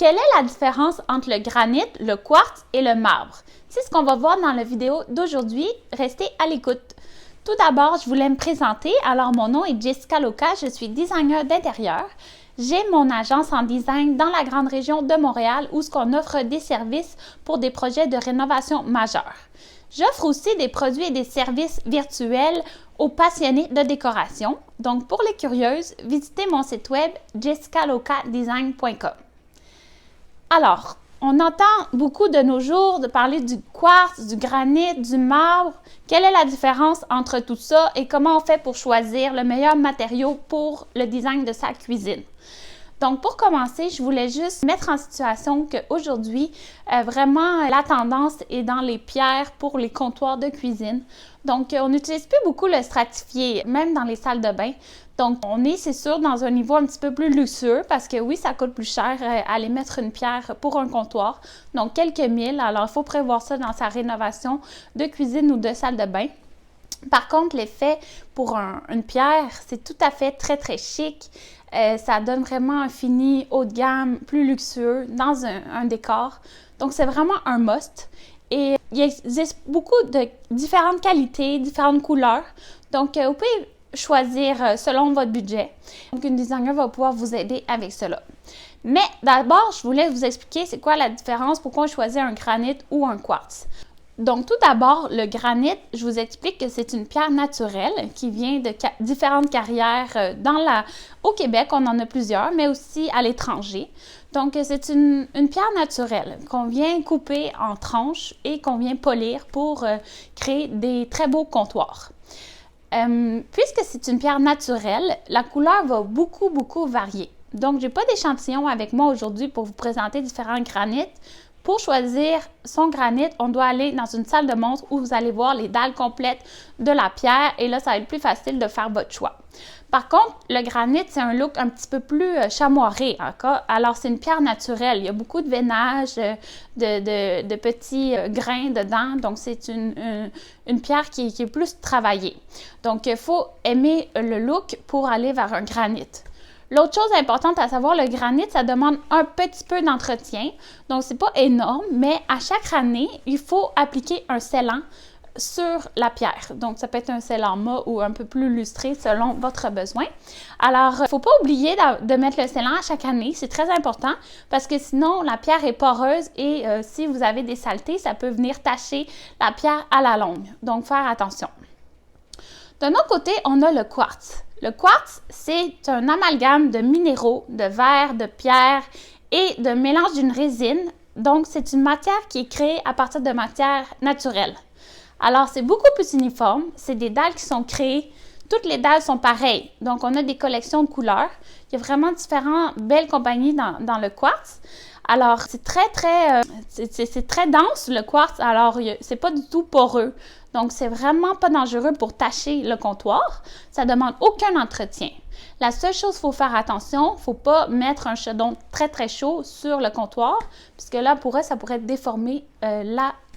Quelle est la différence entre le granit, le quartz et le marbre? C'est ce qu'on va voir dans la vidéo d'aujourd'hui. Restez à l'écoute. Tout d'abord, je voulais me présenter. Alors, mon nom est Jessica Loca, je suis designer d'intérieur. J'ai mon agence en design dans la grande région de Montréal où on offre des services pour des projets de rénovation majeurs. J'offre aussi des produits et des services virtuels aux passionnés de décoration. Donc, pour les curieuses, visitez mon site web jessicalocadesign.com. Alors, on entend beaucoup de nos jours de parler du quartz, du granit, du marbre. Quelle est la différence entre tout ça et comment on fait pour choisir le meilleur matériau pour le design de sa cuisine? Donc, pour commencer, je voulais juste mettre en situation qu'aujourd'hui, vraiment, la tendance est dans les pierres pour les comptoirs de cuisine. Donc, on n'utilise plus beaucoup le stratifié, même dans les salles de bain. Donc, on est, c'est sûr, dans un niveau un petit peu plus luxueux parce que oui, ça coûte plus cher aller mettre une pierre pour un comptoir. Donc, quelques mille. Alors, il faut prévoir ça dans sa rénovation de cuisine ou de salle de bain. Par contre, l'effet pour une pierre, c'est tout à fait très, très chic. Ça donne vraiment un fini haut de gamme, plus luxueux, dans un décor. Donc, c'est vraiment un must. Et il existe beaucoup de différentes qualités, différentes couleurs. Donc, vous pouvez choisir selon votre budget. Donc, une designer va pouvoir vous aider avec cela. Mais d'abord, je voulais vous expliquer c'est quoi la différence, pourquoi on choisit un granit ou un quartz. Donc, tout d'abord, le granit, je vous explique que c'est une pierre naturelle qui vient de différentes carrières au Québec, on en a plusieurs, mais aussi à l'étranger. Donc, c'est une pierre naturelle qu'on vient couper en tranches et qu'on vient polir pour créer des très beaux comptoirs. Puisque c'est une pierre naturelle, la couleur va beaucoup, beaucoup varier. Donc, je n'ai pas d'échantillon avec moi aujourd'hui pour vous présenter différents granites. Pour choisir son granit, on doit aller dans une salle de montre où vous allez voir les dalles complètes de la pierre et là, ça va être plus facile de faire votre choix. Par contre, le granit, c'est un look un petit peu plus chamoiré. Alors, c'est une pierre naturelle. Il y a beaucoup de veinage, de petits grains dedans. Donc, c'est une pierre qui est plus travaillée. Donc, il faut aimer le look pour aller vers un granit. L'autre chose importante à savoir, le granit, ça demande un petit peu d'entretien. Donc, c'est pas énorme, mais à chaque année, il faut appliquer un scellant sur la pierre. Donc, ça peut être un scellant mat ou un peu plus lustré selon votre besoin. Alors, il ne faut pas oublier de mettre le scellant à chaque année. C'est très important parce que sinon, la pierre est poreuse et si vous avez des saletés, ça peut venir tacher la pierre à la longue. Donc, faire attention. D'un autre côté, on a le quartz. Le quartz, c'est un amalgame de minéraux, de verre, de pierre et de mélange d'une résine. Donc, c'est une matière qui est créée à partir de matières naturelles. Alors, c'est beaucoup plus uniforme. C'est des dalles qui sont créées. Toutes les dalles sont pareilles. Donc, on a des collections de couleurs. Il y a vraiment différentes belles compagnies dans le quartz. Alors, c'est très dense, le quartz. Alors, c'est pas du tout poreux. Donc, c'est vraiment pas dangereux pour tacher le comptoir. Ça demande aucun entretien. La seule chose qu'il faut faire attention, il ne faut pas mettre un chaudron très, très chaud sur le comptoir, puisque là, ça pourrait déformer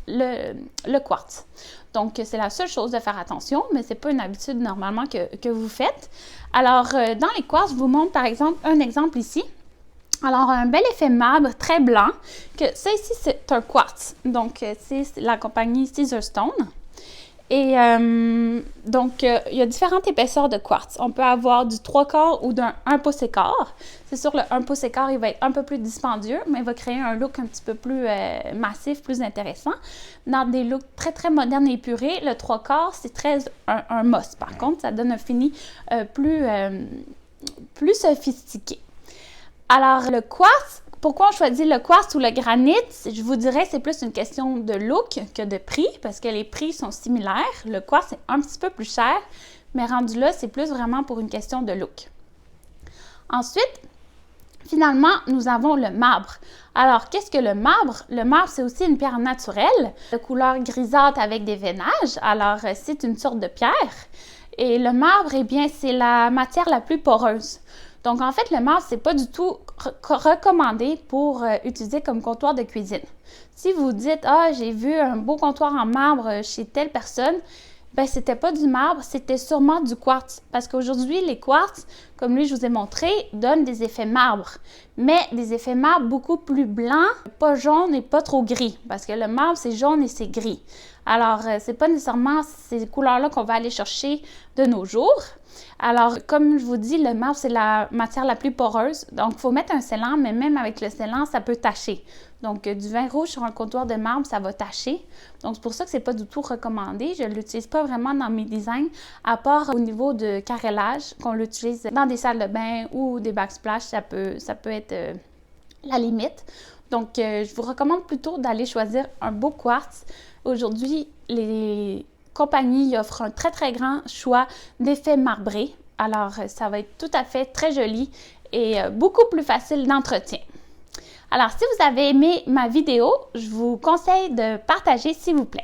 le quartz. Donc, c'est la seule chose de faire attention, mais ce n'est pas une habitude normalement que vous faites. Alors, dans les quartz, je vous montre par exemple un exemple ici. Alors, un bel effet marbre très blanc, que ça ici, c'est un quartz. Donc, c'est la compagnie Caesarstone. Et donc, il y a différentes épaisseurs de quartz. On peut avoir du 3/4 ou d'un 1 pouce et quart. C'est sûr, le 1 pouce et quart, il va être un peu plus dispendieux, mais il va créer un look un petit peu plus massif, plus intéressant. Dans des looks très, très modernes et épurés, le 3/4, c'est un must. Par contre, ça donne un fini plus sophistiqué. Alors, le quartz, pourquoi on choisit le quartz ou le granit? Je vous dirais que c'est plus une question de look que de prix, parce que les prix sont similaires. Le quartz est un petit peu plus cher, mais rendu là, c'est plus vraiment pour une question de look. Ensuite, finalement, nous avons le marbre. Alors, qu'est-ce que le marbre? Le marbre, c'est aussi une pierre naturelle, de couleur grisâtre avec des veinages. Alors, c'est une sorte de pierre. Et le marbre, eh bien, c'est la matière la plus poreuse. Donc, en fait, le marbre, c'est pas du tout recommandé pour utiliser comme comptoir de cuisine. Si vous dites « Ah, j'ai vu un beau comptoir en marbre chez telle personne », ben c'était pas du marbre, c'était sûrement du quartz. Parce qu'aujourd'hui, les quartz, comme lui je vous ai montré, donnent des effets marbre. Mais des effets marbre beaucoup plus blancs, pas jaunes et pas trop gris. Parce que le marbre, c'est jaune et c'est gris. Alors, c'est pas nécessairement ces couleurs-là qu'on va aller chercher de nos jours. Alors, comme je vous dis, le marbre, c'est la matière la plus poreuse. Donc, il faut mettre un scellant, mais même avec le scellant, ça peut tacher. Donc, du vin rouge sur un comptoir de marbre, ça va tacher. Donc, c'est pour ça que c'est pas du tout recommandé. Je ne l'utilise pas vraiment dans mes designs, à part au niveau de carrelage, qu'on l'utilise dans des salles de bain ou des backsplash, ça peut être la limite. Donc, je vous recommande plutôt d'aller choisir un beau quartz. Aujourd'hui, les compagnies offrent un très, très grand choix d'effets marbrés. Alors, ça va être tout à fait très joli et beaucoup plus facile d'entretien. Alors, si vous avez aimé ma vidéo, je vous conseille de partager s'il vous plaît.